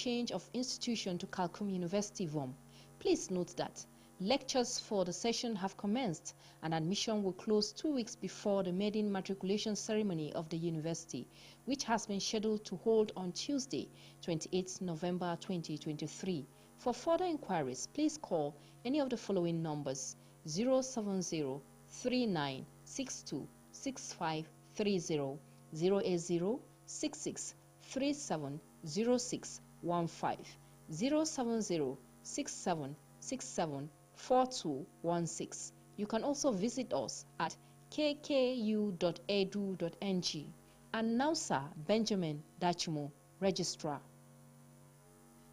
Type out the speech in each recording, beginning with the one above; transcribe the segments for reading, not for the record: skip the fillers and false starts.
change of institution to Kalkum University VOM. Please note that lectures for the session have commenced and admission will close 2 weeks before the maiden matriculation ceremony of the university, which has been scheduled to hold on Tuesday, 28 November 2023. For further inquiries, please call any of the following numbers: 070-3962-6530, 080-6637-0615, 070-6767-4216. You can also visit us at kku.edu.ng. Announcer Benjamin Dachimo, Registrar.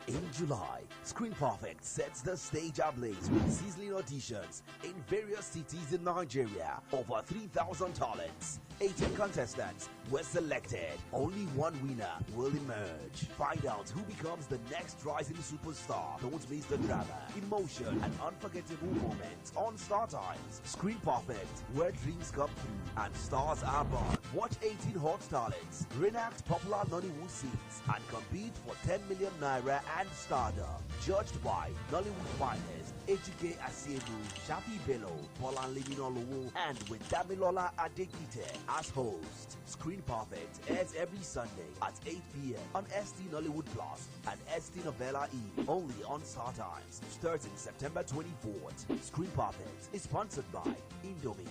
In July, Screen Perfect sets the stage ablaze with sizzling auditions in various cities in Nigeria. Over 3,000 talents, 18 contestants were selected. Only one winner will emerge. Find out who becomes the next rising superstar. Don't miss the drama, emotion, and unforgettable moments on Star Times. Screen Perfect, where dreams come true and stars are born. Watch 18 hot talents reenact popular Nollywood scenes and compete for 10 million naira and stardom. Judged by Nollywood finest Ejike Asiebu, Shafi Bello, Bolanle Minolowo, and with Damilola Adekite as host. Screen Perfect airs every Sunday at 8 p.m. on ST Nollywood Plus and ST Novella E, only on Star Times, starting September 24th. Screen Perfect is sponsored by Indomie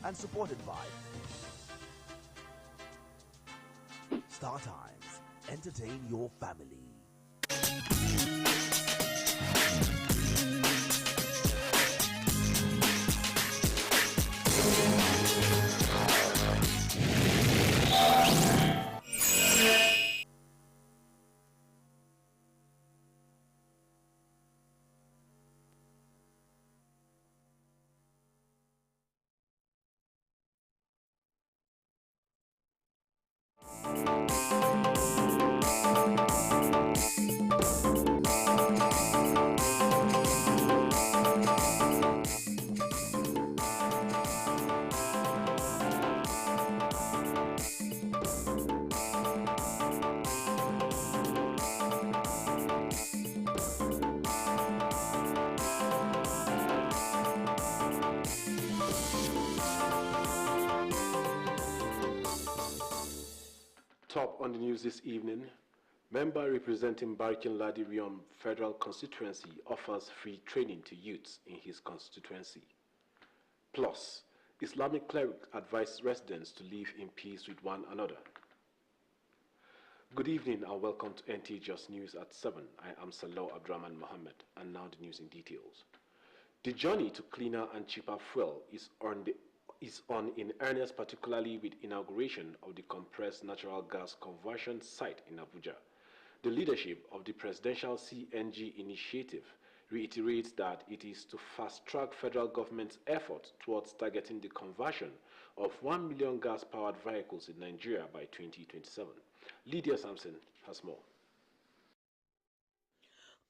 and supported by Star Times. Entertain your family. Top on the news this evening, member representing Barking Ladi Rion Federal Constituency offers free training to youths in his constituency. Plus, Islamic cleric advised residents to live in peace with one another. Good evening and welcome to Nta Jos News at 7. I am Salo Abdraman Mohammed, and now the news in details. The journey to cleaner and cheaper fuel is on in earnest, particularly with inauguration of the compressed natural gas conversion site in Abuja. The leadership of the Presidential CNG initiative reiterates that it is to fast-track federal government's efforts towards targeting the conversion of 1 million gas-powered vehicles in Nigeria by 2027. Lydia Sampson has more.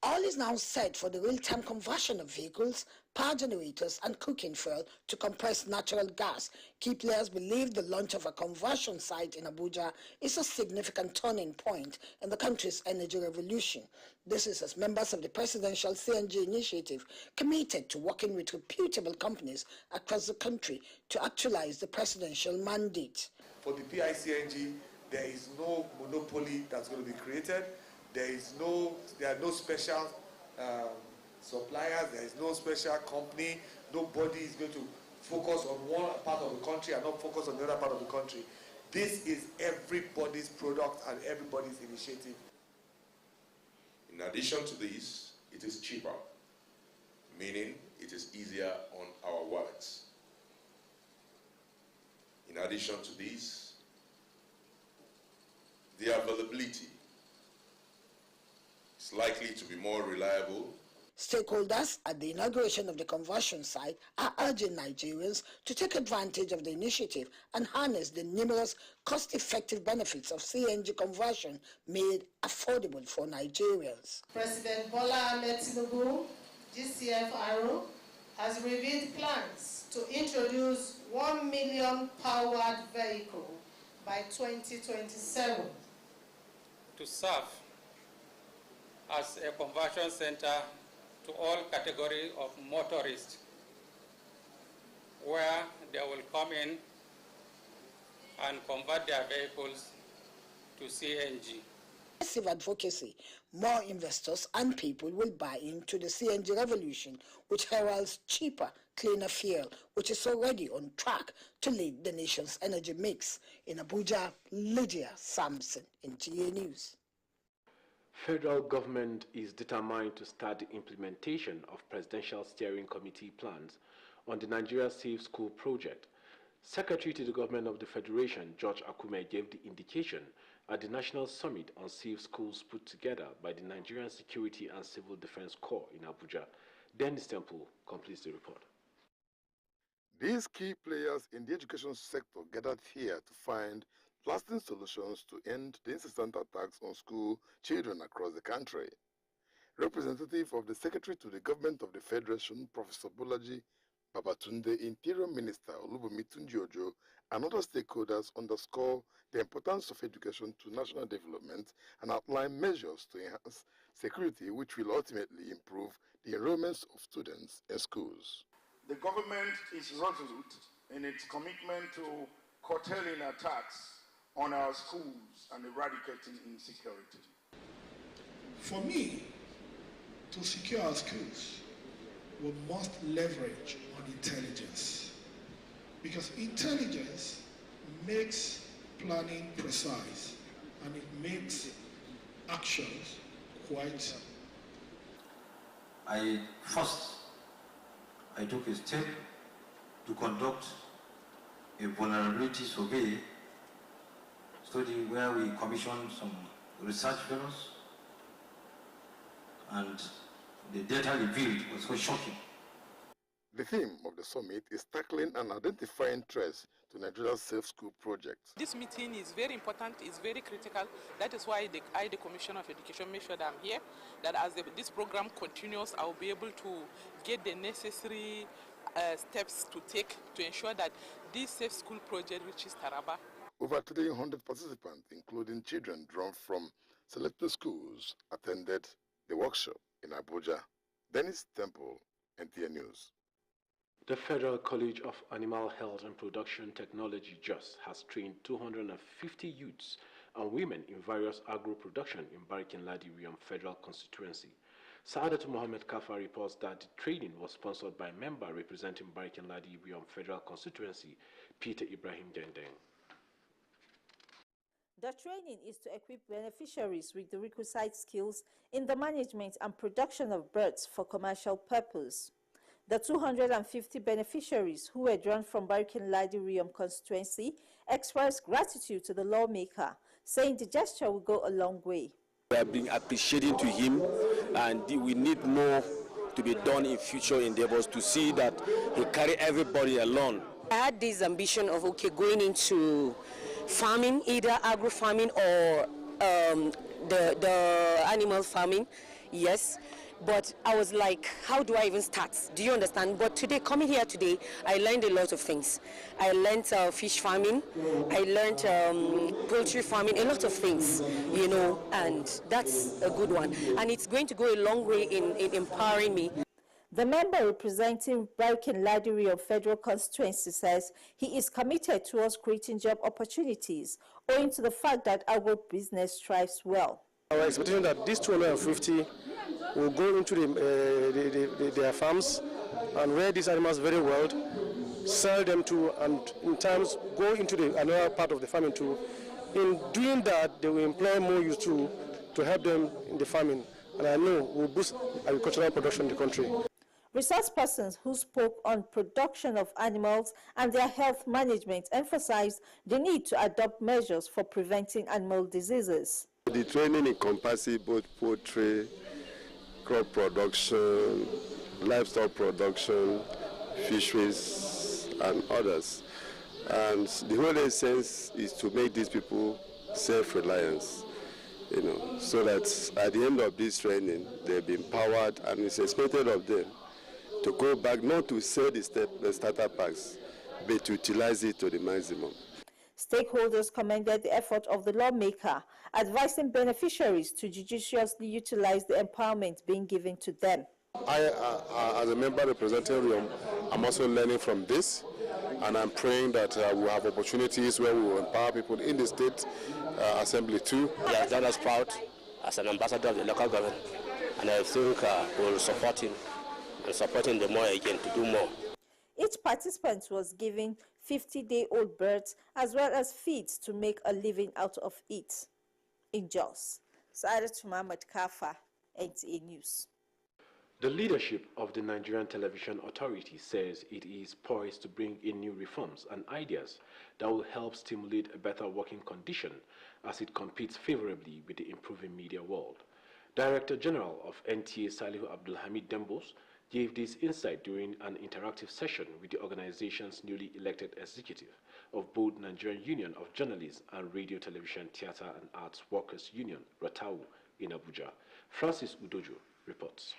All is now set for the real-time conversion of vehicles, power generators and cooking fuel to compressed natural gas. Key players believe the launch of a conversion site in Abuja is a significant turning point in the country's energy revolution. This is as members of the Presidential CNG initiative committed to working with reputable companies across the country to actualize the presidential mandate. For the PICNG, there is no monopoly that's going to be created. There are no special suppliers, there is no special company, nobody is going to focus on one part of the country and not focus on the other part of the country. This is everybody's product and everybody's initiative. In addition to this, it is cheaper, meaning it is easier on our wallets. In addition to this, the availability is likely to be more reliable. Stakeholders at the inauguration of the conversion site are urging Nigerians to take advantage of the initiative and harness the numerous cost-effective benefits of CNG conversion made affordable for Nigerians. President Bola Ahmed Tinubu, GCFRO, has revealed plans to introduce 1 million powered vehicle by 2027. To serve as a conversion center to all categories of motorists, where they will come in and convert their vehicles to CNG. Massive advocacy, more investors and people will buy into the CNG revolution, which heralds cheaper, cleaner fuel, which is already on track to lead the nation's energy mix. In Abuja, Lydia Sampson, NTA News. Federal government is determined to start the implementation of Presidential Steering Committee plans on the Nigeria Safe School project. Secretary to the Government of the Federation, George Akume, gave the indication at the National Summit on Safe Schools put together by the Nigerian Security and Civil Defense Corps in Abuja. Dennis Temple completes the report. These key players in the education sector gathered here to find lasting solutions to end the incessant attacks on school children across the country. Representative of the Secretary to the Government of the Federation, Professor Bolaji Babatunde, Interior Minister Olubunmi Tunji-Ojo, and other stakeholders underscore the importance of education to national development and outline measures to enhance security, which will ultimately improve the enrollments of students in schools. The government is resolute in its commitment to curtailing attacks on our schools and eradicating insecurity. For me, to secure our schools, we must leverage on intelligence, because intelligence makes planning precise and it makes actions quite. I took a step to conduct a vulnerability survey study where we commissioned some research fellows, and the data revealed was so shocking. The theme of the summit is tackling and identifying threats to Nigeria's Safe School project. This meeting is very important, it's very critical. That is why the Commissioner of Education, make sure that I'm here, that as this program continues, I will be able to get the necessary steps to take to ensure that this Safe School project reaches Taraba. Over 300 participants, including children drawn from selected schools, attended the workshop in Abuja. Dennis Temple, NTA News. The Federal College of Animal Health and Production Technology, JOS, has trained 250 youths and women in various agro-production in Barikin Ladi Riyam Federal Constituency. Saadatu Mohammed Kafa reports that the training was sponsored by a member representing Barikin Ladi Riyam Federal Constituency, Peter Ibrahim Dendeng. The training is to equip beneficiaries with the requisite skills in the management and production of birds for commercial purpose. The 250 beneficiaries who were drawn from Barikin Ladi Riyam constituency expressed gratitude to the lawmaker, saying the gesture will go a long way. We have been appreciating to him, and we need more to be done in future endeavors to see that he carry everybody along. I had this ambition of going into farming, either agro farming or the animal farming, yes. But I was like, how do I even start? Do you understand? But today, coming here today, I learned a lot of things. I learned fish farming, I learned poultry farming, a lot of things, you know, and that's a good one. And it's going to go a long way in empowering me. The member representing Barikin Ladi Riyam Federal Constituency says he is committed towards creating job opportunities, owing to the fact that agro business thrives well. Our expectation that these 250 will go into their farms and rear these animals very well, sell them to, and in times go into another part of the farming too. In doing that, they will employ more youth to help them in the farming, and I know will boost agricultural production in the country. Resource persons who spoke on production of animals and their health management emphasized the need to adopt measures for preventing animal diseases. The training encompasses both poultry, crop production, livestock production, fisheries, and others. And the whole essence is to make these people self-reliant, you know, so that at the end of this training, they'll be empowered, and it's expected of them to go back, not to sell the starter packs, but to utilize it to the maximum. Stakeholders commended the effort of the lawmaker, advising beneficiaries to judiciously utilize the empowerment being given to them. I, as a member representing RIOM, I'm also learning from this, and I'm praying that we'll have opportunities where we will empower people in the state assembly too. He has done us proud as an ambassador of the local government, and I think we'll support him and support him the more again to do more. Each participant was given 50-day-old birds as well as feeds to make a living out of it. In Jos, Saidat Muhammad Kafa, NTA News. The leadership of the Nigerian Television Authority says it is poised to bring in new reforms and ideas that will help stimulate a better working condition as it competes favorably with the improving media world. Director General of NTA Salihu Abdulhamid Dembos gave this insight during an interactive session with the organization's newly elected executive of both Nigerian Union of Journalists and Radio, Television, Theatre and Arts Workers Union, RATAU, in Abuja. Francis Udojo reports.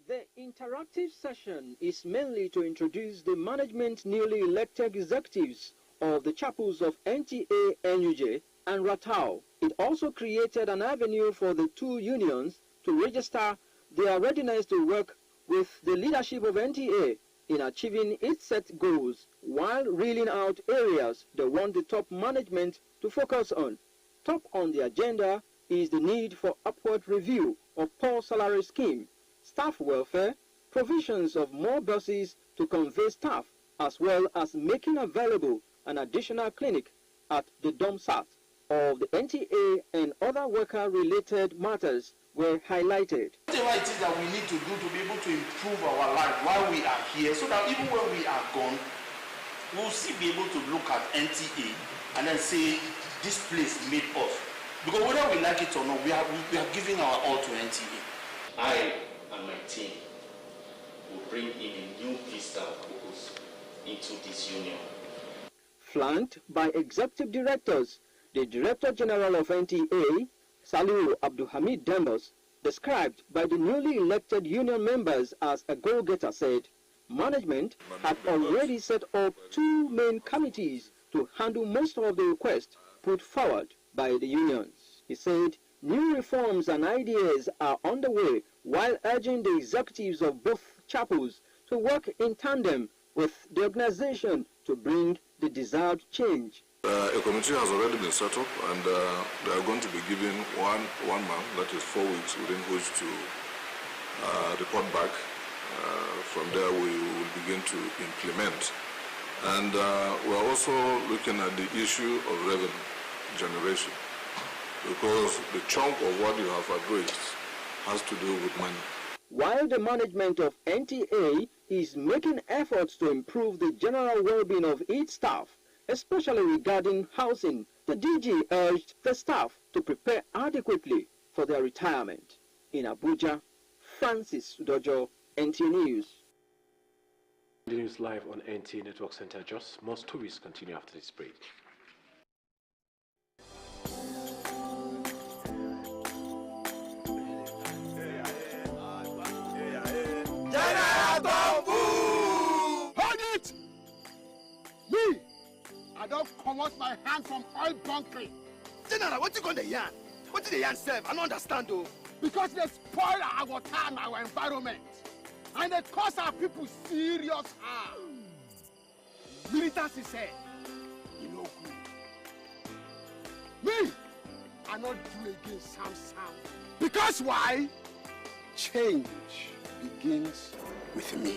The interactive session is mainly to introduce the management newly elected executives of the chapels of NTA, NUJ, and RATAU. It also created an avenue for the two unions to register their readiness to work with the leadership of NTA in achieving its set goals, while reeling out areas they want the top management to focus on. Top on the agenda is the need for upward review of poor salary scheme, staff welfare, provisions of more buses to convey staff, as well as making available an additional clinic at the DOMSAT of the NTA, and other worker-related matters were highlighted. Whatever it is that we need to do to be able to improve our life while we are here, so that even when we are gone, we'll still be able to look at NTA and then say, this place made us. Because whether we like it or not, we are giving our all to NTA. I and my team will bring in a new vista of purpose into this union. Flanked by executive directors, the Director General of NTA, Salihu Abdulhamid Dembos, described by the newly elected union members as a go-getter, said management had already set up two main committees to handle most of the requests put forward by the unions. He said new reforms and ideas are underway, while urging the executives of both chapels to work in tandem with the organization to bring the desired change. A committee has already been set up, and they are going to be given one month, that is 4 weeks, within which to report back. From there we will begin to implement. And we are also looking at the issue of revenue generation, because the chunk of what you have addressed has to do with money. While the management of NTA is making efforts to improve the general well-being of its staff, especially regarding housing, the DG urged the staff to prepare adequately for their retirement. In Abuja, Francis Udojo, NTA News. The news live on NTA Network Center Jos. More stories continue after this break. Hold it! Me! I don't come out my hand from oil bunkering. General, what you going to yarn? What did the yarn say? I don't understand though. Because they spoil our water and our environment. And they cause our people serious harm. Militants said, you know good. Me, I not do again Sam. Because why? Change begins with me.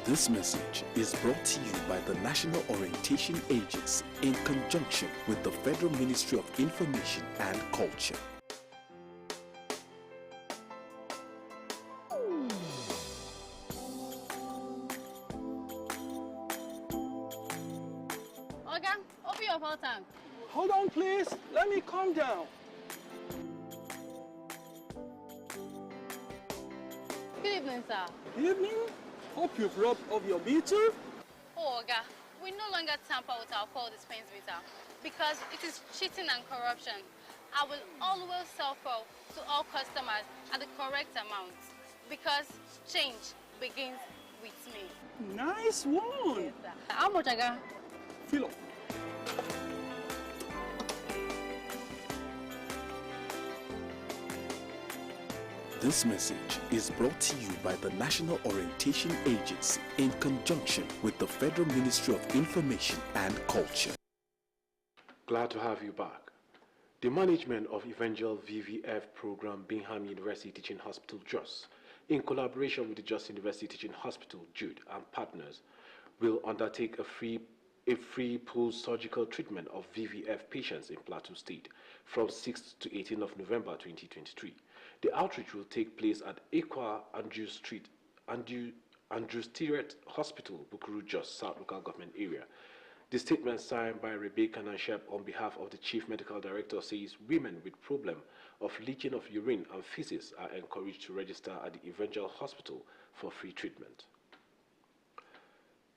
This message is brought to you by the National Orientation Agency in conjunction with the Federal Ministry of Information and Culture. Oga, open your fuel tank. Hold on, please. Let me calm down. Good evening, sir. Good evening. Hope you've rubbed off your meter. Oh, Oga, we no longer tamper with our fuel dispense meter because it is cheating and corruption. I will always sell fuel to all customers at the correct amount. because change begins with me. Nice one. Yes, sir. How much I got? Fill up. This message is brought to you by the National Orientation Agency in conjunction with the Federal Ministry of Information and Culture. Glad to have you back. The management of Evangel VVF program, Bingham University Teaching Hospital, Jos, in collaboration with the Jos University Teaching Hospital, Jude, and partners, will undertake a free post-surgical treatment of VVF patients in Plateau State from 6th to 18th of November 2023. The outreach will take place at Aqua Andrew Street, Andrew Stewart Hospital, Bukuru, Jos South Local Government Area. The statement signed by Rebecca Nanshep on behalf of the Chief Medical Director says women with problem of leaching of urine and feces are encouraged to register at the Evangel Hospital for free treatment.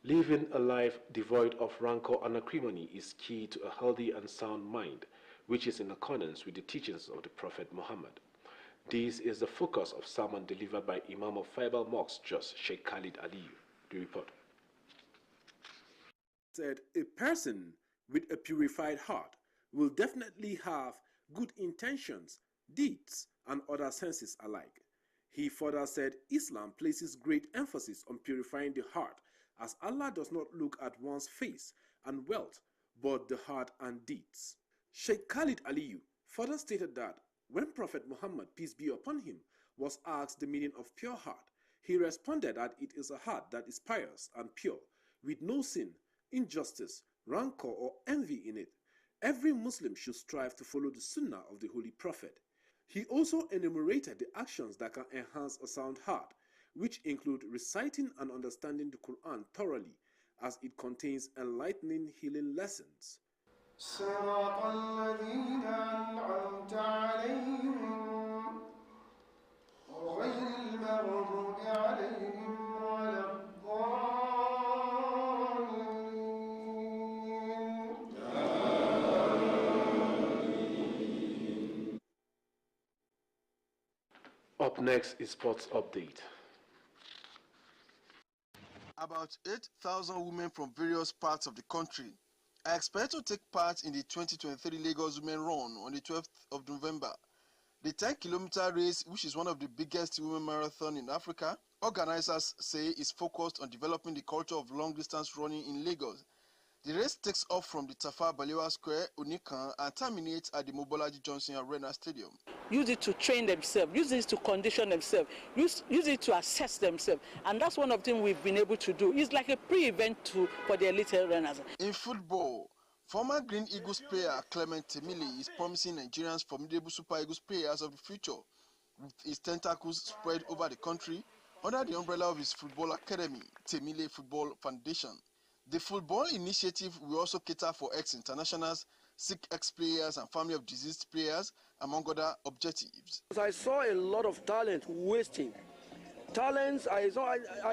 Living a life devoid of rancor and acrimony is key to a healthy and sound mind, which is in accordance with the teachings of the Prophet Muhammad. This is the focus of sermon delivered by Imam of Faibal Mosque, Jos, Sheikh Khalid Aliyu. The report. Said a person with a purified heart will definitely have good intentions, deeds, and other senses alike. He further said Islam places great emphasis on purifying the heart, as Allah does not look at one's face and wealth, but the heart and deeds. Sheikh Khalid Aliyu further stated that when Prophet Muhammad, peace be upon him, was asked the meaning of pure heart, he responded that it is a heart that is pious and pure, with no sin, injustice, rancor, or envy in it. Every Muslim should strive to follow the Sunnah of the Holy Prophet. He also enumerated the actions that can enhance a sound heart, which include reciting and understanding the Quran thoroughly, as it contains enlightening healing lessons. صراط الذين أنعمت عليهم غير المغضوب عليهم ولا الضالين. Up next is Sports Update. About 8,000 women from various parts of the country are expected to take part in the 2023 Lagos Women Run on the 12th of November. The 10-kilometer race, which is one of the biggest women marathon in Africa, organizers say is focused on developing the culture of long-distance running in Lagos. The race takes off from the Tafawa Balewa Square, Onikan, and terminates at the Mobolaji Johnson Arena Stadium. Use it to train themselves, use it to condition themselves, use it to assess themselves. And that's one of the things we've been able to do. It's like a pre-event for the elite runners. In football, former Green Eagles player Clement Temile is promising Nigerians formidable Super Eagles players of the future, with his tentacles spread over the country under the umbrella of his football academy, Temile Football Foundation. The football initiative will also cater for ex-internationals, sick ex-players and family of deceased players, among other objectives. I saw a lot of talent wasting. Talents, I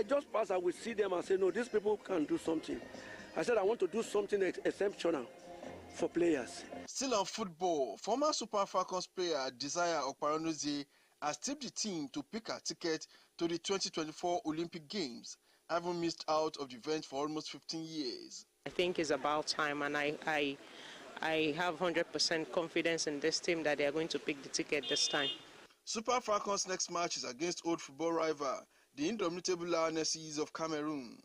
just pass, I would see them and say, no, these people can do something. I said, I want to do something exceptional for players. Still on football, former Super Falcons player Desire Okparonozie has tipped the team to pick a ticket to the 2024 Olympic Games, having missed out of the event for almost 15 years. I think it's about time, and I have 100% confidence in this team that they are going to pick the ticket this time. Super Falcons' next match is against old football rival, the indomitable Lionesses of Cameroon.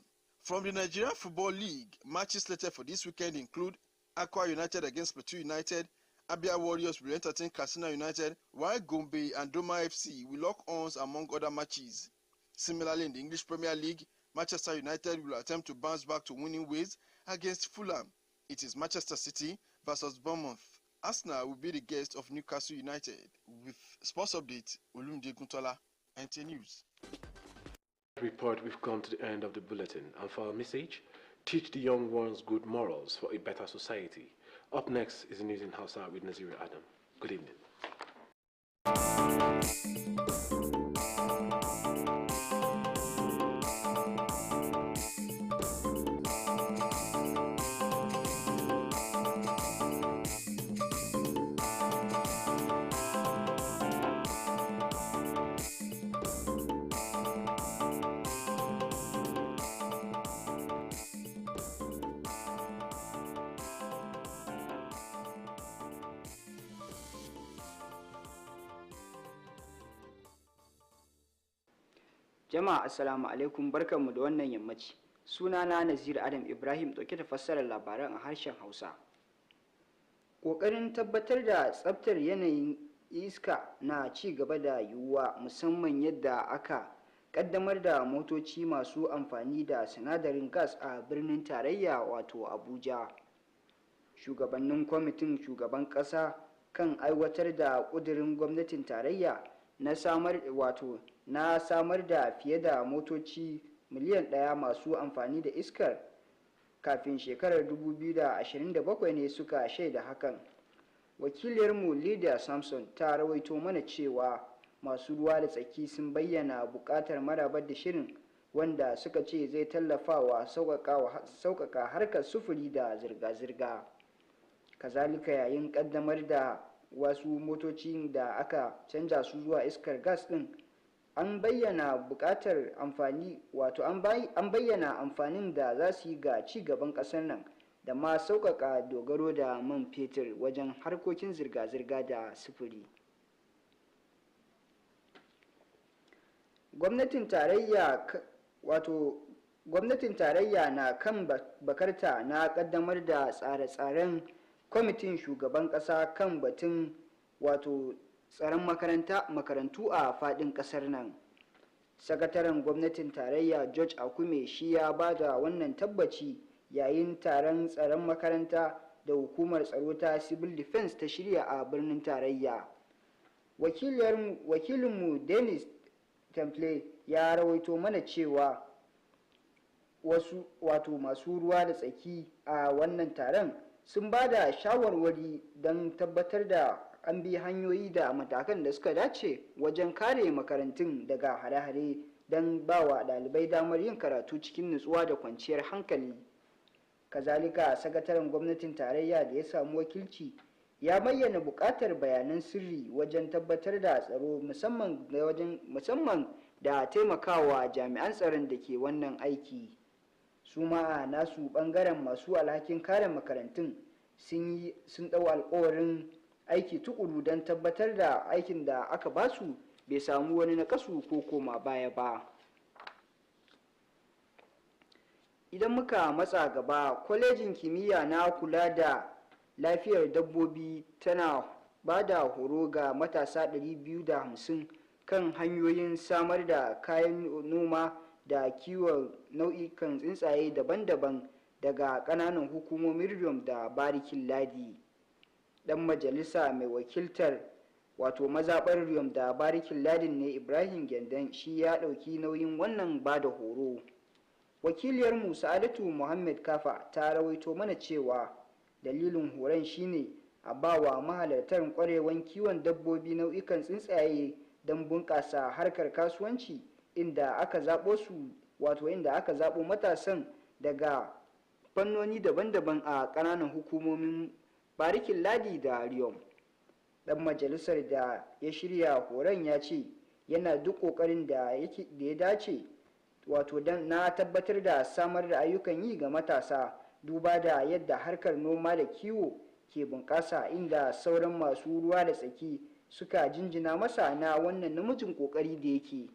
From the Nigerian Football League, matches slated for this weekend include Aqua United against Plateau United, Abia Warriors will entertain Katsina United, while Gombe and Doma FC will lock arms among other matches. Similarly, in the English Premier League, Manchester United will attempt to bounce back to winning ways against Fulham. It is Manchester City versus Bournemouth. Arsenal will be the guest of Newcastle United. With Sports Update, Olumide Guntola, NTA News. Report, we've come to the end of the bulletin, and for our message, teach the young ones good morals for a better society. Up next is the news in Hausa with Nazira Adam. Good evening. Jama'a assalamu alaikum, barkanmu da wannan yammaci. Sunana Nazir Adam Ibrahim dauke da fassarar labaran a harshen Hausa. Ƙoƙarin tabbatar da tsaftar yanayin iska na ci gaba da yiwuwa, musamman yadda aka kaddamar da motoci masu amfani da sinadarin gas a birnin tarayya wato Abuja. Shugabannin kwamitin shugaban ƙasa kan aiwatar da ƙudurin gwamnatin tarayya na samar da fiye da motoci miliyan 1 masu amfani da iskar kafin shekarar 2027 ne suka shaida hakan. Wakiliyarmu Lydia Samson ta rawaito mana cewa masu ruwa da tsaki sun bayyana buƙatar marabar da shirin, wanda suka ce zai tallafawa sauƙaƙa harkar sufuri da zirga-zirga. Kazalika, yayin ƙaddamar da wasu motocin da aka canja su zuwa iskar gas ɗin, an bayyana buƙatar amfani an bayyana amfanin da za su yi ga ci gaban ƙasar nan da ma sauƙaƙa dogaro da man fetur wajen harkokin zirga-zirga da sufuri. Gwamnatin tarayya na kan bakarta na ƙaddamar da tsare-tsaren kwamitin shugaban ƙasa kan batun tsaron makarantu a faɗin ƙasar nan. Sakataren gwamnatin tarayya George Akume shi ya ba da wannan tabbaci yayin taron tsaron makaranta da hukumar tsaro ta Civil Defense ta shirya a birnin tarayya. Wakilinmu Dennis Temple ya rawaito mana cewa masu ruwa da tsaki a wannan taron sun ba da shawarwari don tabbatar da an bi hanyoyi da matakan da suka dace wajen kare makarantun daga hare-hare don ba wa ɗalibai damar yin karatu cikin nutsuwa da kwanciyar hankali. Kazalika, sakataren gwamnatin tarayya da ya samu wakilci ya bayyana buƙatar bayanan sirri wajen tabbatar da tsaro, musamman da taimakawa jami'an tsaron da ke wannan aiki. Su ma nasu ɓangaren masu alhakin kare makarantun sun ɗau alkawarin aiki tukuru don tabbatar da aikin da aka basu bai samu wani nakasu ko koma baya ba. Idan muka matsa gaba, kwalejin kimiyya na kula da lafiyar dabbobi tana ba da horo ga matasa 250 kan hanyoyin samar da kayan noma da kiwon nau'ikan tsuntsaye daban-daban daga ƙananan hukumomin Riyom da Barikin Ladi. Dan majalisa mai wakiltar mazaɓar Riyom da Barikin Ladin ne Ibrahim Gendan, shi ya ɗauki nauyin wannan ba da horo. Wakiliyarmu Sa'adatu Muhammad Kafa ta rawaito mana cewa dalilin horon shine a ba wa mahalartar ƙwarewan kiwon dabbobi nau'ikan tsuntsaye don bunƙasa harkar kasuwanci, inda aka zaɓo matasan daga fannoni daban-daban a ƙananan hukumomin Barikin Ladi da Riyom. Dan majalisar da ya shirya horon ya ce yana duk ƙoƙarin da ya dace don na tabbatar da samar da ayyukan yi ga matasa, duba da yadda harkar noma da kiwo ke bunƙasa, inda sauran masu ruwa da tsaki suka jinjina masa na wannan namijin ƙoƙari da yake.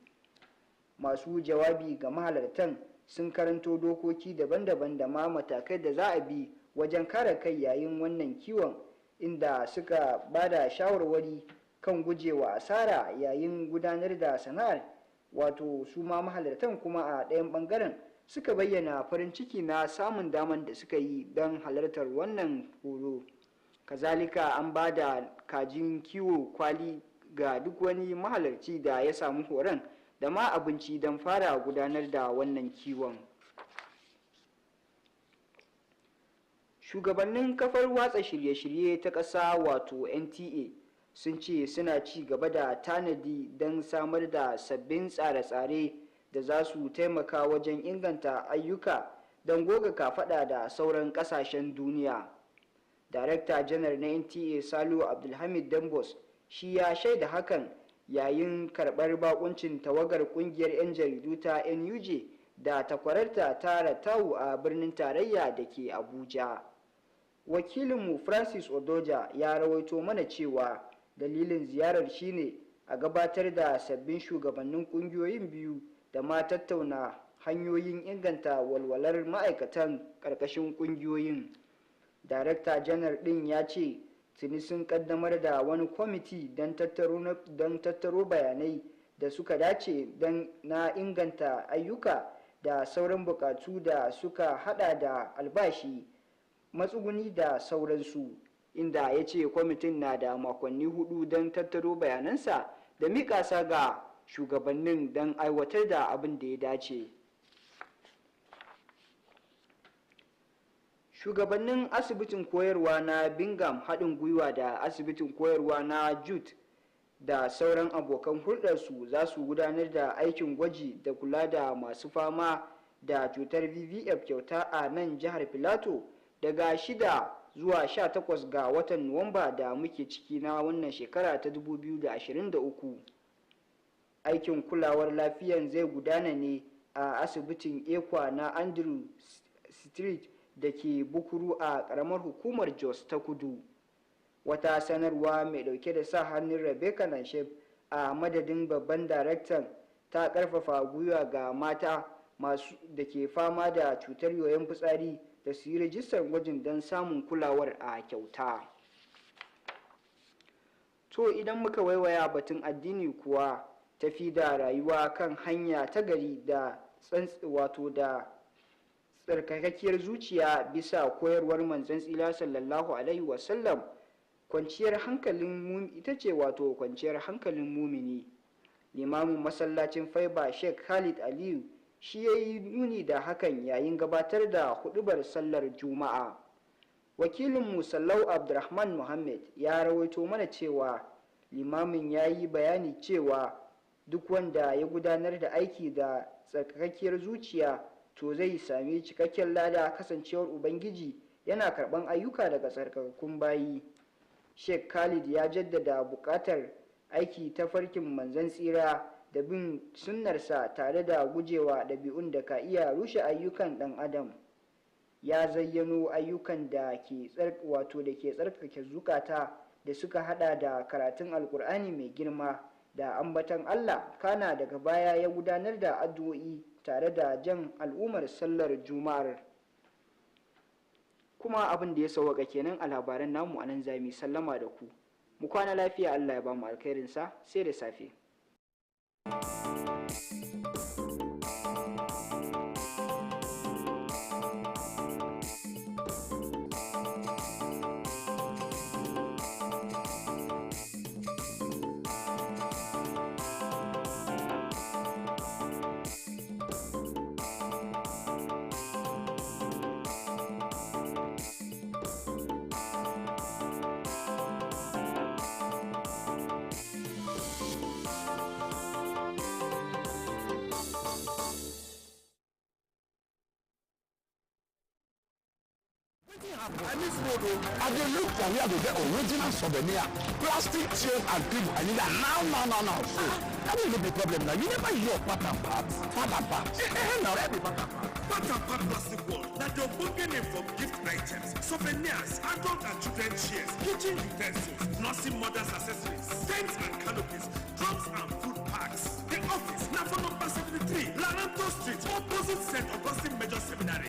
Masu jawabi ga mahalartan sun karanto dokoki daban-daban da ma matakai da za a bi wajen kare kai yayin wannan kiwon, inda suka ba da shawarwari kan gujewa asara yayin gudanar da sana'ar. Su ma mahalartan kuma a ɗayan ɓangaren suka bayyana farin ciki na samun daman da suka yi don halartar wannan horo. Kazalika, an ba da kajin kiwo kwali ga duk wani mahalarci da ya samu horon da ma abinci don fara gudanar da wannan kiwon. Shugabannin kafar watsa shirye-shirye ta ƙasa NTA sun ce suna ci gaba da tanadi don samar da sabbin tsare-tsare da za su taimaka wajen inganta ayyuka don goga kafaɗa da sauran ƙasashen duniya. Darakta janar na NTA Salihu Abdulhamid Dambos shi ya shaida hakan yayin karɓar bakuncin tawagar ƙungiyar 'yan jaridu ta NUJ da takwararta ta Ratawu a birnin tarayya da ke Abuja. Wakilinmu Francis Odoja ya rawaito mana cewa dalilin ziyarar shine a gabatar da sabbin shugabannin ƙungiyoyin biyu da ma tattauna hanyoyin inganta walwalar ma'aikatan ƙarƙashin ƙungiyoyin. Darakta janar ɗin ya ce tuni sun ƙaddamar da wani kwamiti don tattaro bayanai da suka dace na inganta ayyuka da sauran buƙatu da suka hada da albashi, matsuguni da sauransu, inda ya ce kwamitin na da makonni 4 don tattaro bayanansa da miƙa sa ga shugabannin don aiwatar da abin da ya dace. Shugabannin asibitin koyarwa na Bingham haɗin gwiwa da asibitin koyarwa na Jude da sauran abokan hulɗarsu za su gudanar da aikin gwaji da kula da masu fama da cutar VVF kyauta a nan jihar Filato daga 6 zuwa 18 ga watan Nuwamba da muke ciki na wannan shekara ta 2023. Aikin kulawar lafiyan zai gudana ne a asibitin Ekwa na Andrew Street da ke Bukuru a ƙaramar hukumar Jos ta Kudu. Wata sanarwa mai ɗauke da sa hannun Rebecca Nanshep a madadin babban daraktan ta ƙarfafa gwiwa ga mata masu da ke fama da cutar yoyon fitsari da su yi rajistar gwajin don samun kulawar a kyauta. To idan muka waiwaya batun addini kuwa, tafi da rayuwa kan hanya ta gari da da tsarkakakkiyar zuciya bisa koyarwar manzon tsira sallallahu alaihi wasallam kwanciyar hankalin ita ce kwanciyar hankalin mumini. Limamin masallacin Faiba Sheikh Khalid Aliyu shi ya yi nuni da hakan yayin gabatar da hudubar sallar Juma'a. Wakilin Sallau Abdurrahman Muhammad ya rawaito mana cewa limamin ya yi bayani cewa duk wanda ya gudanar da aiki da tsarkakakkiyar zuciya to zai sami cikakken lada, kasancewar Ubangiji yana karɓan ayyuka daga tsarkakakkun bayi. Sheikh Khalid ya jaddada buƙatar aiki ta farkin manzon tsira da bin sunnarsa tare da gujewa ɗabi'un da ka iya rushe ayyukan ɗan adam. Ya zayyano ayyukan da ke tsarkake zukata da suka hada da karatun alkur'ani mai girma da ambatan Allah, kana daga baya ya gudanar da addu'o'i tare da jan al'ummar sallar Juma'ar. Kuma abin da ya sauwaka kenan a labaran namu anan zami sallama da ku. Mu kwana lafiya, Allah ya ba mu alkhairinsa, sai da safe. I miss road. I dey look for where to get original souvenir, plastic chairs and people. I need that now. So that will be the problem now. You never hear of part and part. Now every part and part. Part and part plastic world. That your booking name for gift items, souvenirs, adult and children chairs, kitchen utensils, nursing mothers accessories, tents and canopies, drums and food packs. The office now for number 73, Laranto Street, opposite St.